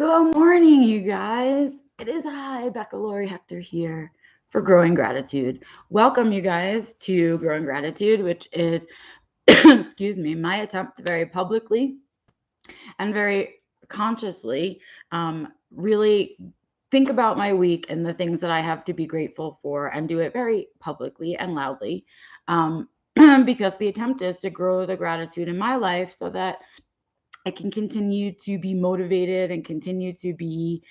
Good morning, you guys. It is I, Becca Lori Hector, here for Growing Gratitude. Welcome, you guys, to Growing Gratitude, which is, excuse me, my attempt to very publicly and very consciously really think about my week and the things that I have to be grateful for and do it very publicly and loudly. Um, because the attempt is to grow the gratitude in my life so that I can continue to be motivated and continue to be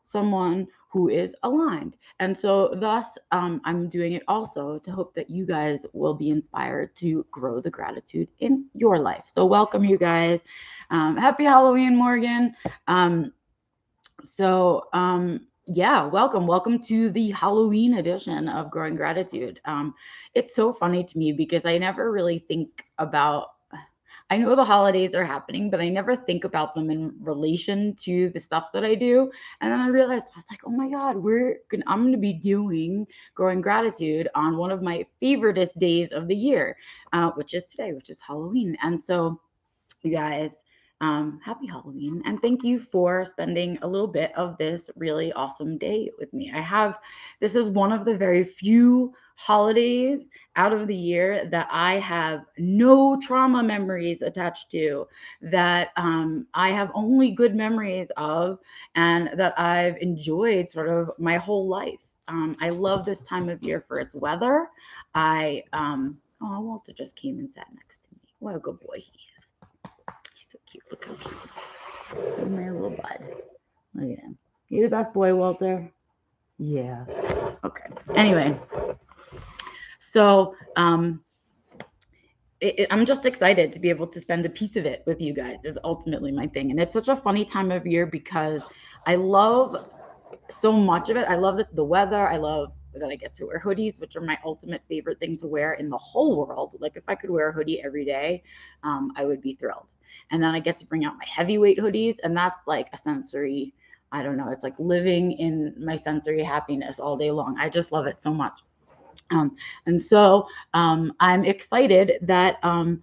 someone who is aligned. And so, thus, I'm doing it also to hope that you guys will be inspired to grow the gratitude in your life. So, welcome, you guys. Happy Halloween, Morgan. Um, yeah, welcome to the Halloween edition of Growing Gratitude. It's so funny to me because I never really think about, I know the holidays are happening, but I never think about them in relation to the stuff that I do. And then I realized, I was like, oh my God, I'm going to be doing Growing Gratitude on one of my favoriteest days of the year, which is today, which is Halloween. And so, you guys, happy Halloween, and thank you for spending a little bit of this really awesome day with me. This is one of the very few holidays out of the year that I have no trauma memories attached to, that I have only good memories of, and that I've enjoyed sort of my whole life. I love this time of year for its weather. Walter just came and sat next to me. What a good boy he is. He's so cute. Look how cute. He's my little bud. Look at him. You the best boy, Walter? Yeah. Okay. Anyway, so I'm just excited to be able to spend a piece of it with you guys is ultimately my thing. And it's such a funny time of year because I love so much of it. I love the weather. I love that I get to wear hoodies, which are my ultimate favorite thing to wear in the whole world. Like if I could wear a hoodie every day, I would be thrilled. And then I get to bring out my heavyweight hoodies, and that's like a sensory, I don't know, it's like living in my sensory happiness all day long. I just love it so much. And so I'm excited that on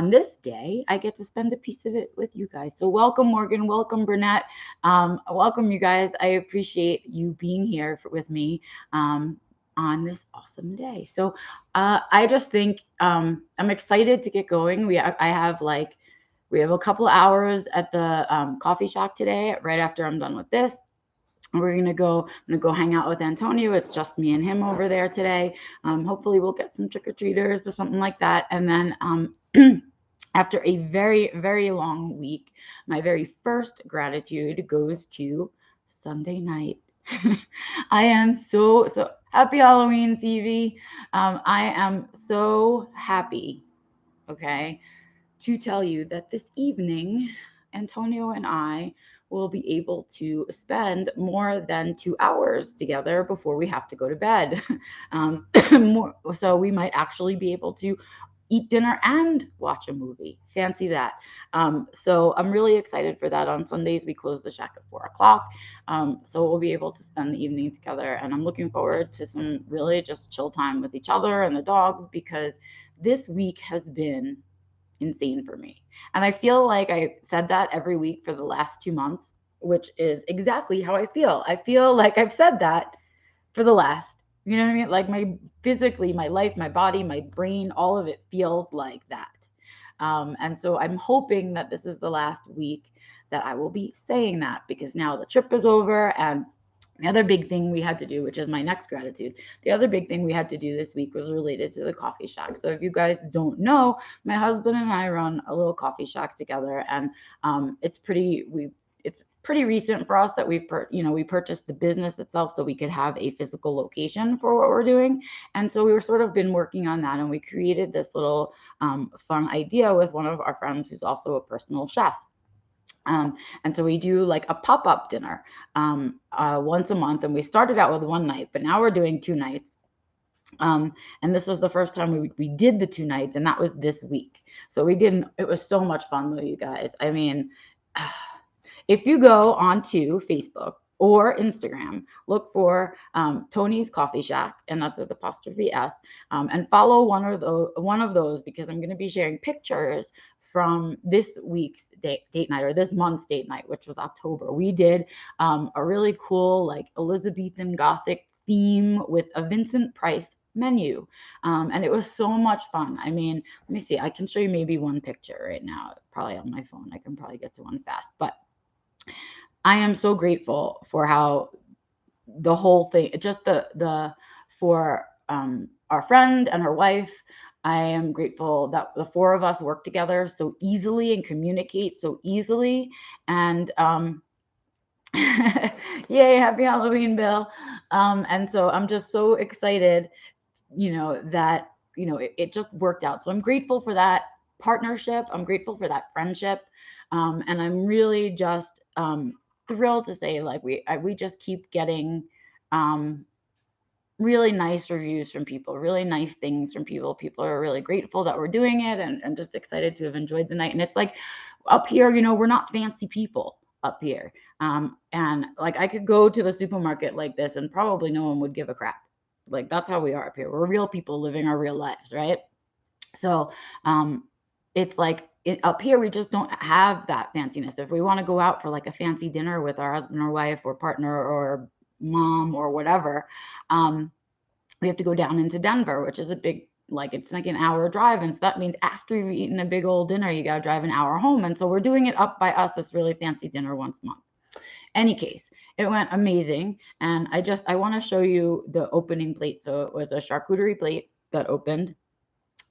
this day, I get to spend a piece of it with you guys. So welcome, Morgan. Welcome, Burnett. Welcome, you guys. I appreciate you being here with me on this awesome day. So I just think I'm excited to get going. We have a couple hours at the coffee shack today, right after I'm done with this. I'm gonna go hang out with Antonio. It's just me and him over there today. Hopefully we'll get some trick-or-treaters or something like that. And then after a very, very long week, my very first gratitude goes to Sunday night. I am so happy Halloween, CV. I am so happy, okay, to tell you that this evening, Antonio and I will be able to spend more than 2 hours together before we have to go to bed. So we might actually be able to eat dinner and watch a movie. Fancy that. So I'm really excited for that. On Sundays, we close the shack at 4 o'clock. So we'll be able to spend the evening together. And I'm looking forward to some really just chill time with each other and the dogs, because this week has been insane for me. And I feel like I said that every week for the last 2 months, which is exactly how I feel. I feel like I've said that for the last, you know what I mean? Like physically, my life, my body, my brain, all of it feels like that. And so I'm hoping that this is the last week that I will be saying that, because now the trip is over. And the other big thing we had to do, which is my next gratitude, the other big thing we had to do this week was related to the coffee shack. So if you guys don't know, my husband and I run a little coffee shack together, and it's pretty recent for us that we purchased the business itself so we could have a physical location for what we're doing. And so we were sort of been working on that, and we created this little fun idea with one of our friends who's also a personal chef. And so we do like a pop-up dinner once a month, and we started out with one night, but now we're doing 2 nights. And this was the first time we did the 2 nights, and that was this week. So it was so much fun though, you guys. I mean, if you go onto Facebook or Instagram, look for Tony's Coffee Shack, and that's with apostrophe S, and follow one of those, because I'm going to be sharing pictures from this week's date night, or this month's date night, which was October. We did a really cool like Elizabethan Gothic theme with a Vincent Price menu. And it was so much fun. I mean, let me see. I can show you maybe one picture right now, probably on my phone. I can probably get to one fast. But I am so grateful for how the whole thing, just for our friend and her wife. I am grateful that the four of us work together so easily and communicate so easily. And yay, happy Halloween, Bill. And so I'm just so excited, that, it just worked out. So I'm grateful for that partnership. I'm grateful for that friendship. And I'm really just thrilled to say, like, we just keep getting really nice reviews from people, really nice things from people. People are really grateful that we're doing it, and just excited to have enjoyed the night. And it's like up here, we're not fancy people up here. And like I could go to the supermarket like this and probably no one would give a crap. Like that's how we are up here. We're real people living our real lives, right? So it's like up here, we just don't have that fanciness. If we want to go out for like a fancy dinner with our husband or wife or partner or mom or whatever, we have to go down into Denver, which is a big, like, it's like an hour drive. And so that means after you've eaten a big old dinner, you got to drive an hour home. And so we're doing it up by us, this really fancy dinner once a month. Any case, it went amazing. And I want to show you the opening plate. So it was a charcuterie plate that opened,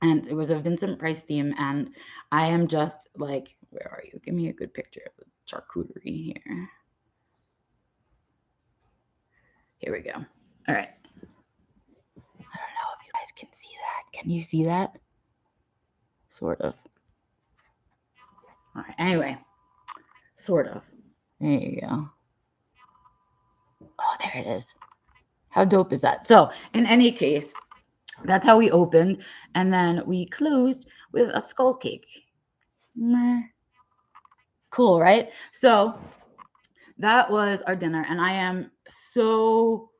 and it was a Vincent Price theme. And I am just like, where are you? Give me a good picture of the charcuterie here. Here we go. All right. I don't know if you guys can see that. Can you see that? Sort of. All right. Anyway, sort of. There you go. Oh, there it is. How dope is that? So in any case, that's how we opened. And then we closed with a skull cake. Cool, right? So that was our dinner. And I am so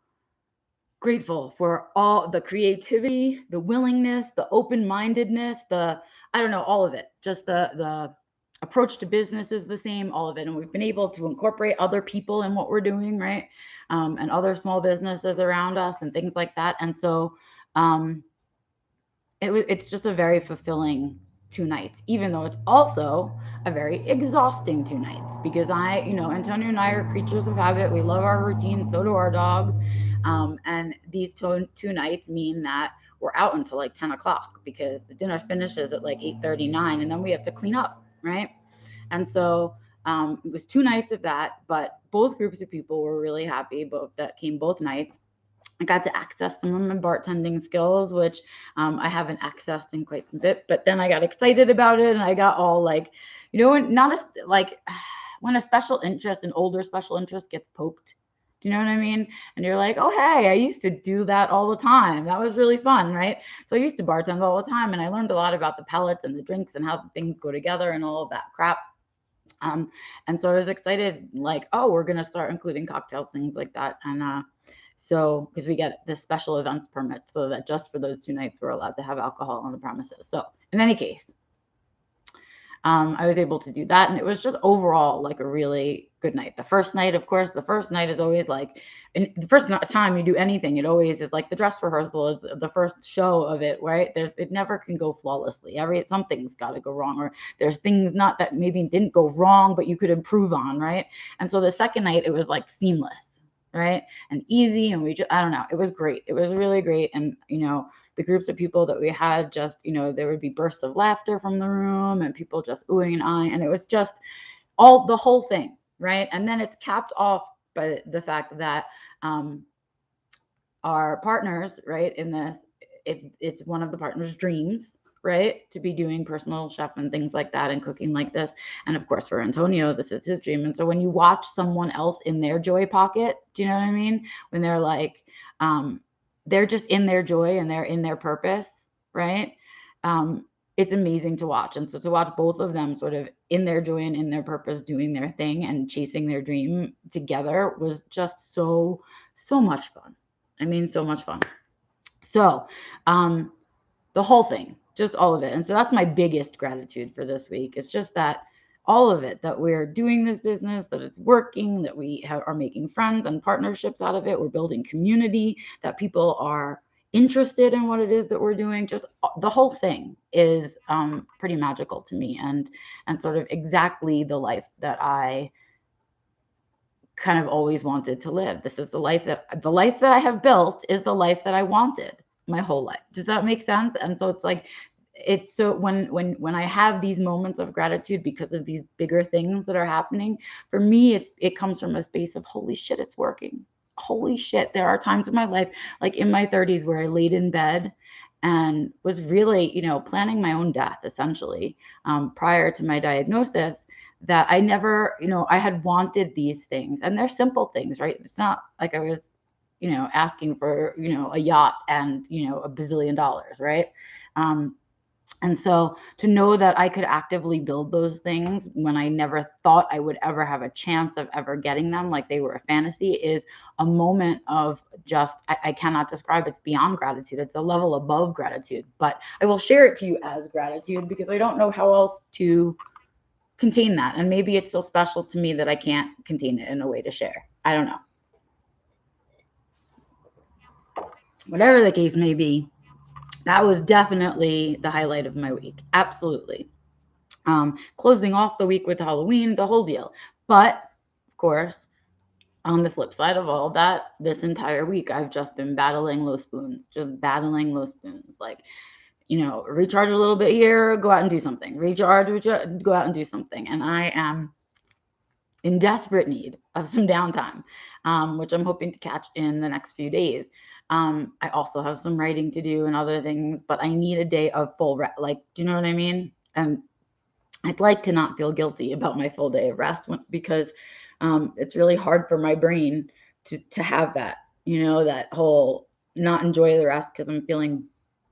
grateful for all the creativity, the willingness, the open-mindedness, I don't know, all of it. Just the approach to business is the same, all of it. And we've been able to incorporate other people in what we're doing, right? And other small businesses around us and things like that. And so it's just a very fulfilling 2 nights, even though it's also a very exhausting 2 nights, because Antonio and I are creatures of habit. We love our routine. So do our dogs. And these two nights mean that we're out until like 10 o'clock because the dinner finishes at like 8:39, and then we have to clean up, right? And so it was 2 nights of that, but both groups of people were really happy, that came both nights. I got to access some of my bartending skills, which I haven't accessed in quite some bit. But then I got excited about it, and I got all like, not as like when a special interest, an older special interest, gets poked. Do you know what I mean? And you're like, oh, hey, I used to do that all the time. That was really fun, right? So I used to bartend all the time, and I learned a lot about the pellets and the drinks and how things go together and all of that crap. And so I was excited, like, oh, we're gonna start including cocktails, things like that, and so because we get this special events permit, so that just for those 2 nights we're allowed to have alcohol on the premises. So in any case, I was able to do that, and it was just overall like a really good night. The first night, of course, is always like, and the first time you do anything, it always is like the dress rehearsal is the first show of it, right? It never can go flawlessly. Something's got to go wrong, or there's things not that maybe didn't go wrong, but you could improve on, right? And so the second night, it was like seamless, right? And easy, and I don't know, it was great. It was really great. And the groups of people that we had, just there would be bursts of laughter from the room and people just oohing and eyeing, and it was just the whole thing, right? And then it's capped off by the fact that our partners, right, in this, it's one of the partners' dreams, right, to be doing personal chef and things like that and cooking like this. And of course, for Antonio, this is his dream. And so when you watch someone else in their joy pocket, do you know what I mean? When they're like, they're just in their joy and they're in their purpose, right? It's amazing to watch. And so to watch both of them sort of in their joy and in their purpose, doing their thing and chasing their dream together was just so much fun. I mean, so much fun. So the whole thing, just all of it. And so that's my biggest gratitude for this week. It's just that all of it, that we're doing this business, that it's working, that we are making friends and partnerships out of it. We're building community, that people are interested in what it is that we're doing. Just the whole thing is pretty magical to me, and sort of exactly the life that I kind of always wanted to live. This is the life that I have built is the life that I wanted my whole life. Does that make sense? And so it's like, it's so when I have these moments of gratitude because of these bigger things that are happening, for me, it comes from a space of holy shit, it's working. Holy shit. There are times in my life, like in my 30s, where I laid in bed and was really, planning my own death essentially, prior to my diagnosis, that I never, I had wanted these things, and they're simple things, right? It's not like I was, asking for, a yacht and, a bazillion dollars, right? Um, and so to know that I could actively build those things when I never thought I would ever have a chance of ever getting them, like they were a fantasy, is a moment of just, I cannot describe. It's beyond gratitude. It's a level above gratitude, but I will share it to you as gratitude because I don't know how else to contain that. And maybe it's so special to me that I can't contain it in a way to share. I don't know. Whatever the case may be, that was definitely the highlight of my week. Absolutely. Closing off the week with Halloween, the whole deal. But of course, on the flip side of all that, this entire week, I've just been battling low spoons, just battling low spoons. Like, recharge a little bit here, go out and do something. Recharge, go out and do something. And I am in desperate need of some downtime, which I'm hoping to catch in the next few days. I also have some writing to do and other things, but I need a day of full rest. Like, do you know what I mean? And I'd like to not feel guilty about my full day of rest because it's really hard for my brain to have that, that whole not enjoy the rest because I'm feeling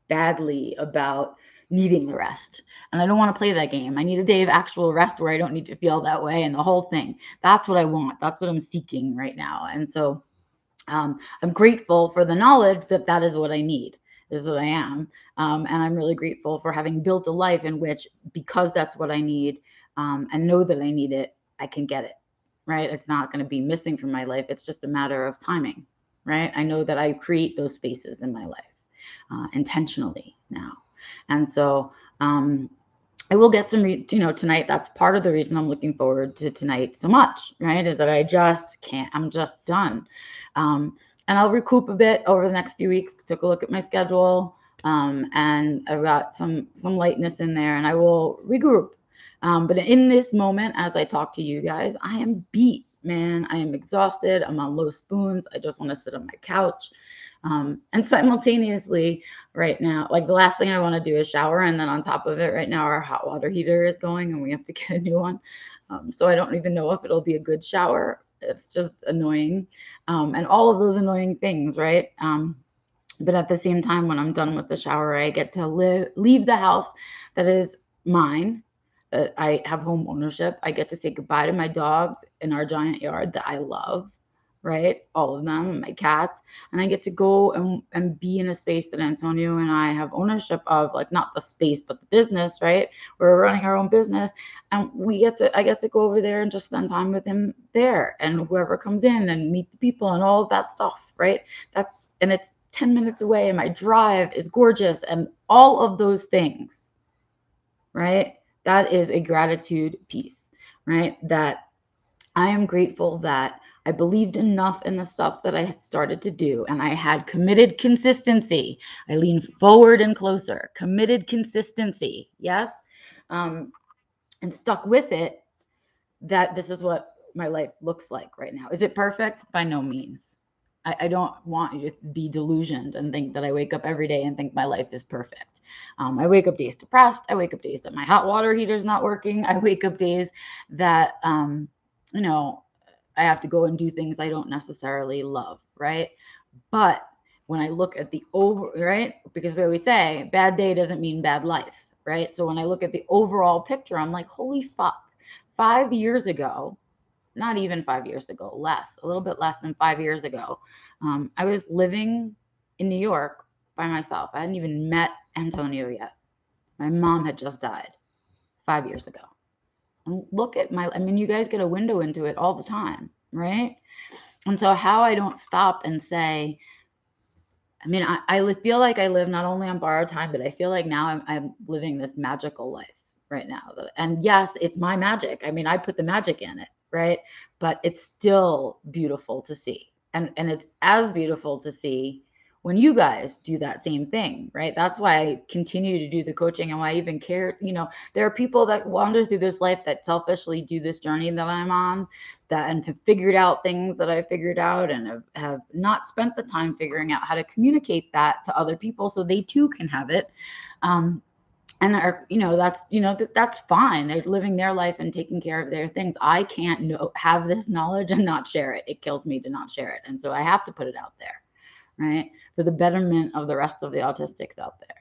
badly about needing the rest. And I don't want to play that game. I need a day of actual rest where I don't need to feel that way and the whole thing. That's what I want. That's what I'm seeking right now. And so I'm grateful for the knowledge that that is what I need. Is what I am. And I'm really grateful for having built a life in which, because that's what I need, and know that I need it, I can get it, right? It's not going to be missing from my life. It's just a matter of timing, right? I know that I create those spaces in my life intentionally now. And so I will get some, tonight. That's part of the reason I'm looking forward to tonight so much, right? Is that I just can't, I'm just done. And I'll recoup a bit over the next few weeks. Took a look at my schedule, and I've got some lightness in there, and I will regroup. But in this moment, as I talk to you guys, I am beat, man. I am exhausted. I'm on low spoons. I just want to sit on my couch. And simultaneously, right now, like the last thing I want to do is shower. And then on top of it, right now, our hot water heater is going and we have to get a new one. So I don't even know if it'll be a good shower. It's just annoying. And all of those annoying things, right? But at the same time, when I'm done with the shower, I get to leave the house that is mine, that I have home ownership. I get to say goodbye to my dogs in our giant yard that I love, right? All of them, my cats. And I get to go and be in a space that Antonio and I have ownership of, like not the space, but the business, right? We're running our own business. And I get to go over there and just spend time with him there, and whoever comes in and meet the people and all of that stuff, right? And it's 10 minutes away, and my drive is gorgeous, and all of those things, right? That is a gratitude piece, right? That I am grateful that I believed enough in the stuff that I had started to do, and I had committed consistency. I leaned forward and closer, committed consistency, yes, and stuck with it. That this is what my life looks like right now. Is it perfect? By no means. I don't want you to be delusioned and think that I wake up every day and think my life is perfect. I wake up days depressed. I wake up days that my hot water heater is not working. I wake up days that, you know, I have to go and do things I don't necessarily love, right? But when I look at the right, because we always say bad day doesn't mean bad life, right? So when I look at the overall picture, I'm like, holy fuck, 5 years ago, not even 5 years ago, a little bit less than 5 years ago, I was living in New York by myself. I hadn't even met Antonio yet. My mom had just died 5 years ago. And look at you guys get a window into it all the time, right? And so how I don't stop and say, I feel like I live not only on borrowed time, but I feel like now I'm living this magical life right now. And yes, it's my magic. I put the magic in it, right? But it's still beautiful to see. And it's as beautiful to see when you guys do that same thing, right? That's why I continue to do the coaching and why I even care. There are people that wander through this life that selfishly do this journey that I'm on, that and have figured out things that I figured out, and have not spent the time figuring out how to communicate that to other people so they too can have it. And are that's fine. They're living their life and taking care of their things. I can't have this knowledge and not share it. It kills me to not share it, and so I have to put it out there, right, for the betterment of the rest of the autistics out there.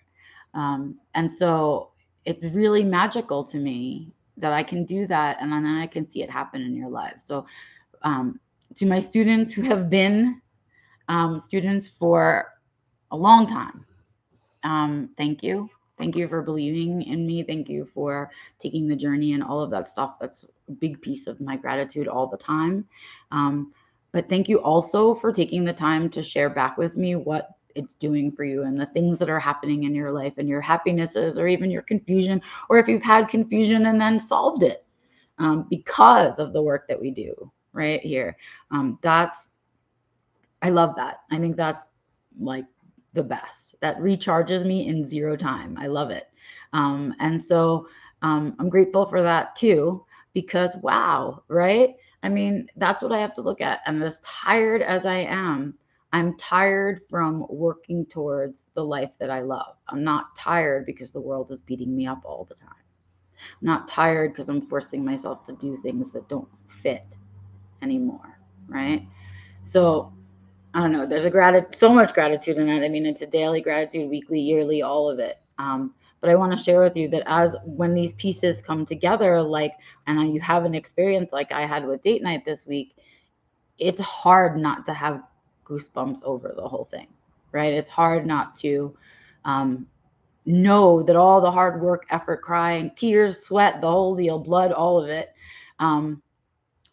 And so it's really magical to me that I can do that, and then I can see it happen in your lives. So to my students who have been students for a long time, thank you. Thank you for believing in me. Thank you for taking the journey and all of that stuff. That's a big piece of my gratitude all the time. But thank you also for taking the time to share back with me what it's doing for you and the things that are happening in your life and your happinesses, or even your confusion, or if you've had confusion and then solved it because of the work that we do right here. I love that. I think that's like the best. That recharges me in zero time. I love it. And so I'm grateful for that too, because wow, right? That's what I have to look at. And as tired as I am, I'm tired from working towards the life that I love. I'm not tired because the world is beating me up all the time. I'm not tired because I'm forcing myself to do things that don't fit anymore, right? So I don't know. There's so much gratitude in that. It's a daily gratitude, weekly, yearly, all of it. But I want to share with you that as when these pieces come together, and you have an experience like I had with date night this week, it's hard not to have goosebumps over the whole thing, right? It's hard not to know that all the hard work, effort, crying, tears, sweat, the whole deal, blood, all of it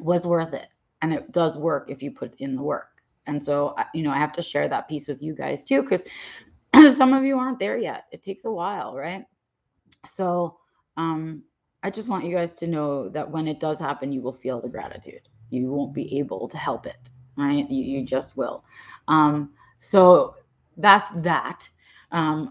was worth it. And it does work if you put in the work. And so, I have to share that piece with you guys too, because some of you aren't there yet. It takes a while, right? So, I just want you guys to know that when it does happen, you will feel the gratitude. You won't be able to help it, right? You just will. So that's that. I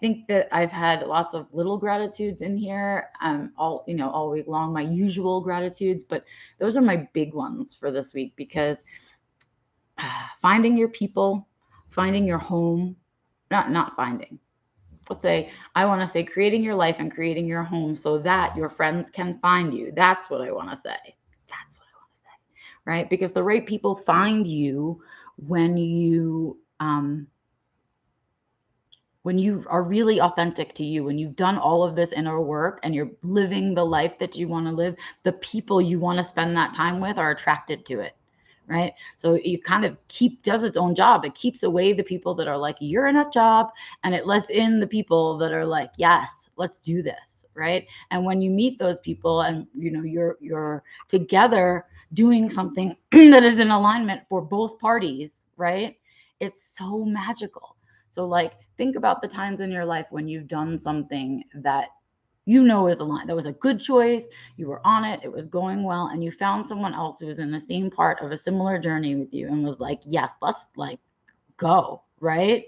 think that I've had lots of little gratitudes in here, all week long, my usual gratitudes, but those are my big ones for this week, because finding your people, finding your home, not finding. I want to say creating your life and creating your home so that your friends can find you. That's what I want to say. That's what I want to say, right? Because the right people find you when you are really authentic to you, when you've done all of this inner work and you're living the life that you want to live. The people you want to spend that time with are attracted to it, right? So it kind of does its own job. It keeps away the people that are like, you're in a job, and it lets in the people that are like, yes, let's do this, right? And when you meet those people and you're together doing something that is in alignment for both parties, right? It's so magical. So think about the times in your life when you've done something that is aligned, that was a good choice, you were on it, it was going well, and you found someone else who was in the same part of a similar journey with you and was like, yes, let's go, right?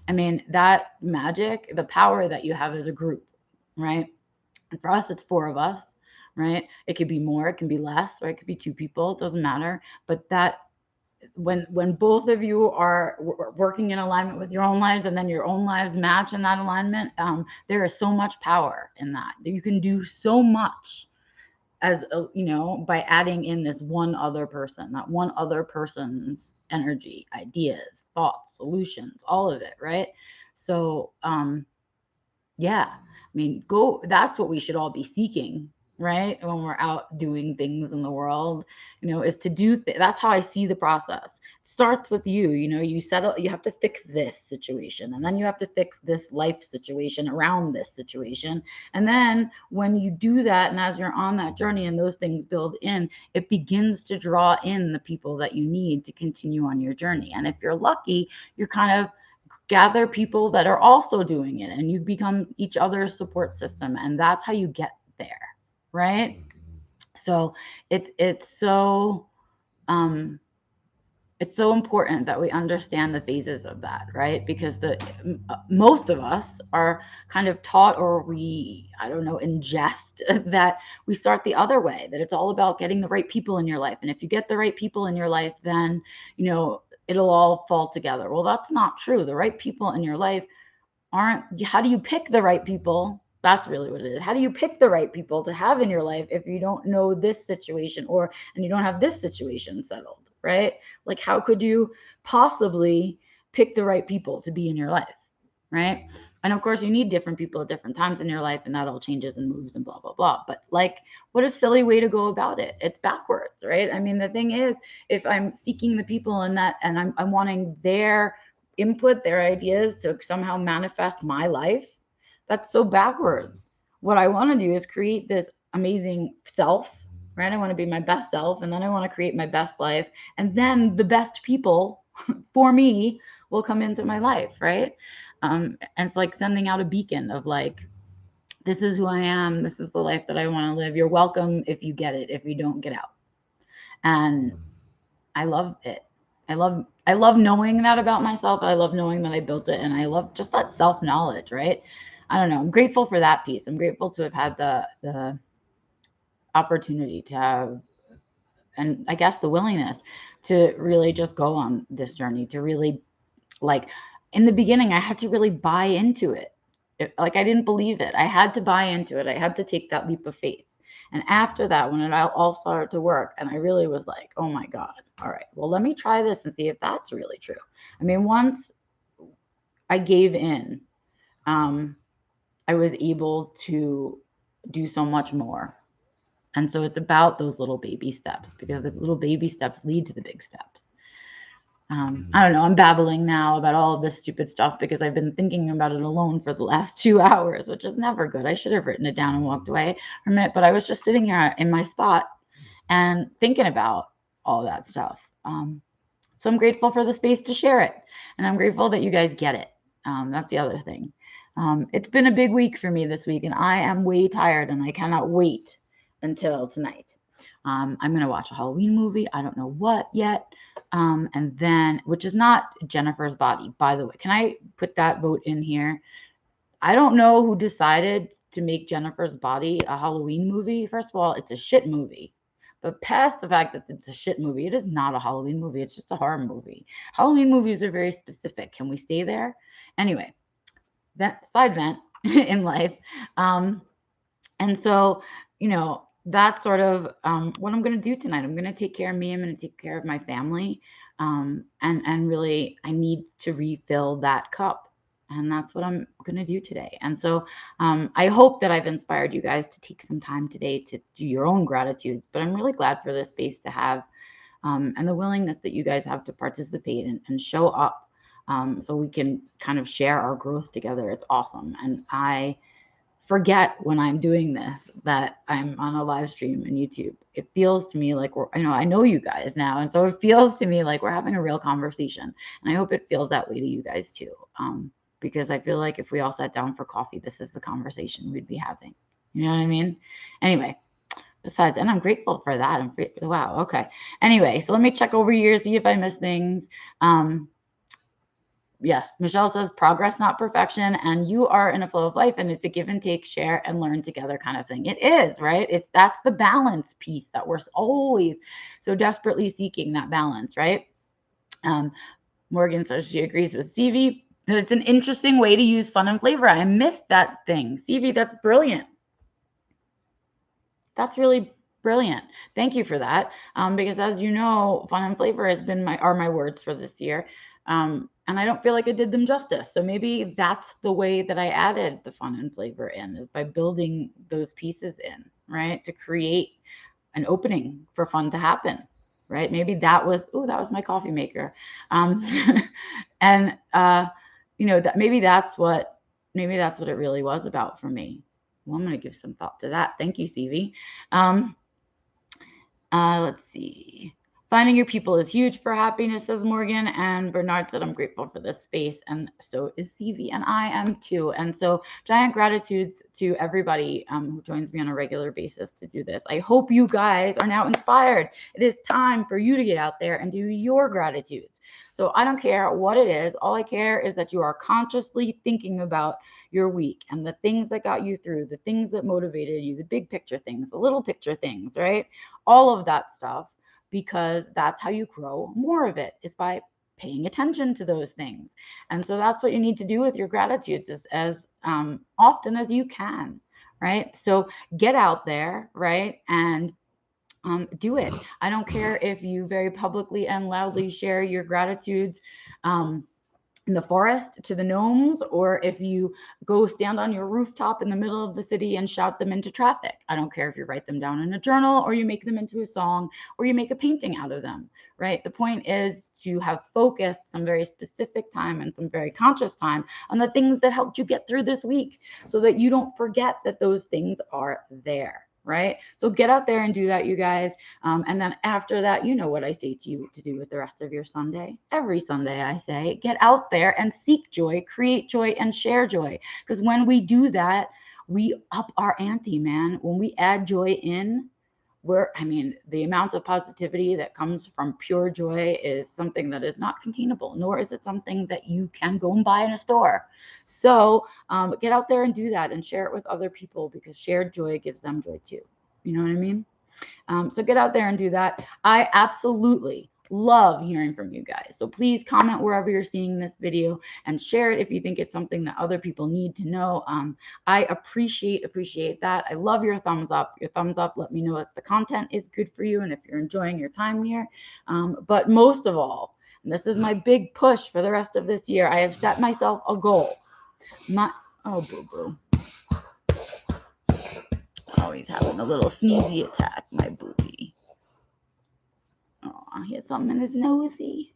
That magic, the power that you have as a group, right? And for us, it's 4 of us, right? It could be more, it can be less, or it could be 2 people, it doesn't matter. But that when both of you are working in alignment with your own lives, and then your own lives match in that alignment, there is so much power in that you can do so much by adding in this one other person, that one other person's energy, ideas, thoughts, solutions, all of it, right? So yeah, that's what we should all be seeking, right? When we're out doing things in the world, is to do that's how I see the process. starts with you. You settle, you have to fix this situation, and then you have to fix this life situation around this situation. And then when you do that, and as you're on that journey and those things build in, it begins to draw in the people that you need to continue on your journey. And if you're lucky, you're kind of gather people that are also doing it, and you become each other's support system, and that's how you get there, right? So um it's so important that we understand the phases of that, right? Because most of us are kind of taught, or we, I don't know, ingest that we start the other way, that it's all about getting the right people in your life. And if you get the right people in your life, then, it'll all fall together. Well, that's not true. The right people in your life aren't, how do you pick the right people? That's really what it is. How do you pick the right people to have in your life if you don't know this situation, and you don't have this situation settled, right? Like, how could you possibly pick the right people to be in your life, right? And of course, you need different people at different times in your life, and that all changes and moves and blah, blah, blah. But like, what a silly way to go about it. It's backwards, right? I mean, the thing is, if I'm seeking the people in that, and I'm wanting their input, their ideas to somehow manifest my life, that's so backwards. What I want to do is create this amazing self, right? I want to be my best self, and then I want to create my best life, and then the best people for me will come into my life, right? And it's like sending out a beacon of like, this is who I am, this is the life that I want to live. You're welcome if you get it. If you don't, get out. And I love it. I love knowing that about myself. I love knowing that I built it, and I love just that self-knowledge, right? I don't know. I'm grateful for that piece. I'm grateful to have had the opportunity to have, and I guess the willingness to really just go on this journey, to really, like, in the beginning I had to really buy into it. Like, I didn't believe it. I had to buy into it. I had to take that leap of faith. And after that, when it all started to work, and I really was like, oh my God, all right, well, let me try this and see if that's really true. I mean, once I gave in, I was able to do so much more. And so it's about those little baby steps, because the little baby steps lead to the big steps. I don't know. I'm babbling now about all of this stupid stuff because I've been thinking about it alone for the last 2 hours, which is never good. I should have written it down and walked away from it, but I was just sitting here in my spot and thinking about all that stuff. So I'm grateful for the space to share it, and I'm grateful that you guys get it. That's the other thing. It's been a big week for me this week, and I am way tired, and I cannot wait until tonight. I'm going to watch a Halloween movie. I don't know what yet. And then, which is not Jennifer's Body, by the way. Can I put that vote in here? I don't know who decided to make Jennifer's Body a Halloween movie. First of all, it's a shit movie. But past the fact that it's a shit movie, it is not a Halloween movie. It's just a horror movie. Halloween movies are very specific. Can we stay there? Anyway, side vent in life. And so, that's sort of what I'm going to do tonight. I'm going to take care of me. I'm going to take care of my family. And really, I need to refill that cup. And that's what I'm going to do today. And so I hope that I've inspired you guys to take some time today to do your own gratitudes. But I'm really glad for this space to have, and the willingness that you guys have to participate and show up, so we can kind of share our growth together. It's awesome. And I forget when I'm doing this that I'm on a live stream on YouTube. It feels to me like I know you guys now. And so it feels to me like we're having a real conversation. And I hope it feels that way to you guys too. Because I feel like if we all sat down for coffee, this is the conversation we'd be having. You know what I mean? Anyway, besides, and I'm grateful for that. Wow. Okay. Anyway, so let me check over here, see if I missed things. Yes, Michelle says progress, not perfection, and you are in a flow of life, and it's a give and take, share and learn together kind of thing. It is, right? That's the balance piece that we're always so desperately seeking, that balance, right? Morgan says she agrees with CV that it's an interesting way to use fun and flavor. I missed that thing. CV, that's brilliant. That's really brilliant. Thank you for that. Because as you know, fun and flavor are my words for this year. And I don't feel like I did them justice. So maybe that's the way that I added the fun and flavor in, is by building those pieces in, right? To create an opening for fun to happen. right? Maybe that was my coffee maker. And that maybe that's what it really was about for me. Well, I'm going to give some thought to that. Thank you, CV. Let's see. Finding your people is huge for happiness, says Morgan. And Bernard said, I'm grateful for this space. And so is CV. And I am too. And so giant gratitudes to everybody who joins me on a regular basis to do this. I hope you guys are now inspired. It is time for you to get out there and do your gratitudes. So I don't care what it is. All I care is that you are consciously thinking about your week and the things that got you through, the things that motivated you, the big picture things, the little picture things, right? All of that stuff, because that's how you grow more of it, is by paying attention to those things. And so that's what you need to do with your gratitudes, is as often as you can, right? So get out there, right? And do it. I don't care if you very publicly and loudly share your gratitudes in the forest to the gnomes, or if you go stand on your rooftop in the middle of the city and shout them into traffic. I don't care if you write them down in a journal, or you make them into a song, or you make a painting out of them, right? The point is to have focused some very specific time and some very conscious time on the things that helped you get through this week, so that you don't forget that those things are there. Right? So get out there and do that, you guys. And then after that, you know what I say to you to do with the rest of your Sunday. Every Sunday, I say, get out there and seek joy, create joy, and share joy. Because when we do that, we up our ante, man. When we add joy in, the amount of positivity that comes from pure joy is something that is not containable, nor is it something that you can go and buy in a store. So get out there and do that and share it with other people, because shared joy gives them joy too. You know what I mean? So get out there and do that. I absolutely love hearing from you guys. So please comment wherever you're seeing this video and share it if you think it's something that other people need to know. I appreciate that. I love your thumbs up. Your thumbs up let me know if the content is good for you and if you're enjoying your time here. But most of all, and this is my big push for the rest of this year, I have set myself a goal. Oh, boo-boo. Oh, he's having a little sneezy attack, my booty. Oh, he had something in his nosy.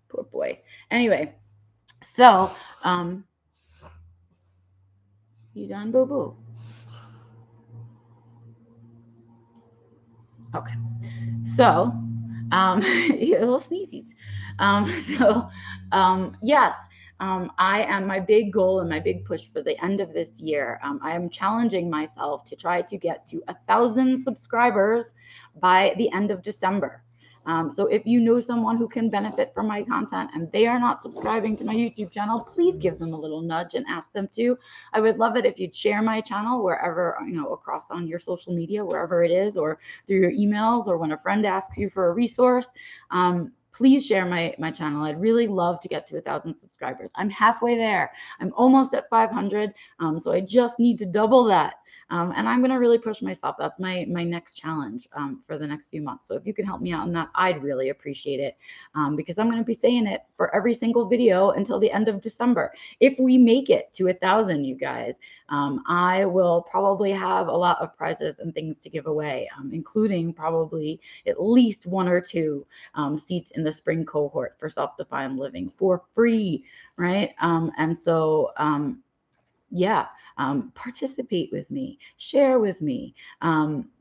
Poor boy. Anyway, so, you done, boo-boo? Okay. So, a little sneezies. Yes, I am, my big goal and my big push for the end of this year. I am challenging myself to try to get to 1,000 subscribers by the end of December. So if you know someone who can benefit from my content and they are not subscribing to my YouTube channel, please give them a little nudge and ask them to. I would love it if you'd share my channel wherever, across on your social media, wherever it is, or through your emails, or when a friend asks you for a resource. Please share my channel. I'd really love to get to 1,000 subscribers. I'm halfway there. I'm almost at 500. So I just need to double that. And I'm going to really push myself. That's my next challenge for the next few months. So if you can help me out on that, I'd really appreciate it, because I'm going to be saying it for every single video until the end of December. If we make it to 1,000, you guys, I will probably have a lot of prizes and things to give away, including probably at least 1 or 2 seats in the spring cohort for self-defined living for free, right? And so, yeah, participate with me, share with me,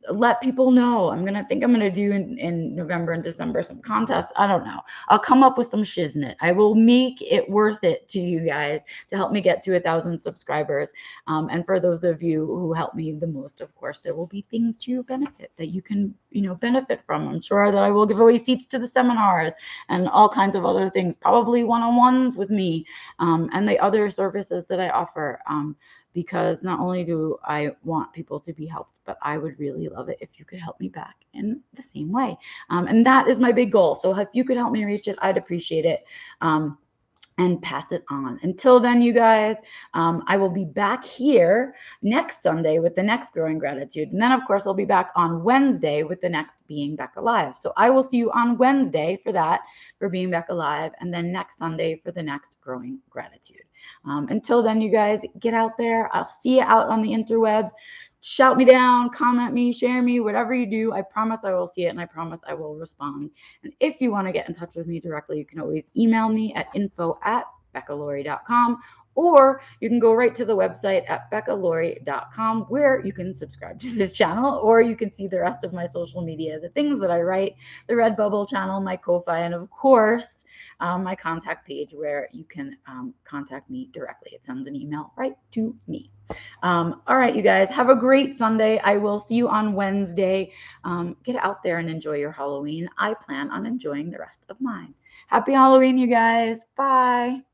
let people know. I'm going to do in November and December some contests. I don't know. I'll come up with some shiznit. I will make it worth it to you guys to help me get to 1,000 subscribers. And for those of you who help me the most, of course, there will be things to your benefit that you can, benefit from. I'm sure that I will give away seats to the seminars and all kinds of other things, probably one-on-ones with me, and the other services that I offer. Because not only do I want people to be helped, but I would really love it if you could help me back in the same way. And that is my big goal. So if you could help me reach it, I'd appreciate it. And pass it on. Until then, you guys, I will be back here next Sunday with the next Growing Gratitude. And then, of course, I'll be back on Wednesday with the next Being Back Alive. So I will see you on Wednesday for that, for Being Back Alive, and then next Sunday for the next Growing Gratitude. Until then, you guys, get out there. I'll see you out on the interwebs. shout me down, comment me, share me, whatever you do. I promise I will see it and I promise I will respond. And if you want to get in touch with me directly, you can always email me at info@beccalaurie.com, or you can go right to the website at beccalaurie.com, where you can subscribe to this channel, or you can see the rest of my social media, the things that I write, the Redbubble channel, my Ko-Fi, and of course, my contact page where you can contact me directly. It sends an email right to me. All right, you guys, have a great Sunday. I will see you on Wednesday. Get out there and enjoy your Halloween. I plan on enjoying the rest of mine. Happy Halloween, you guys. Bye.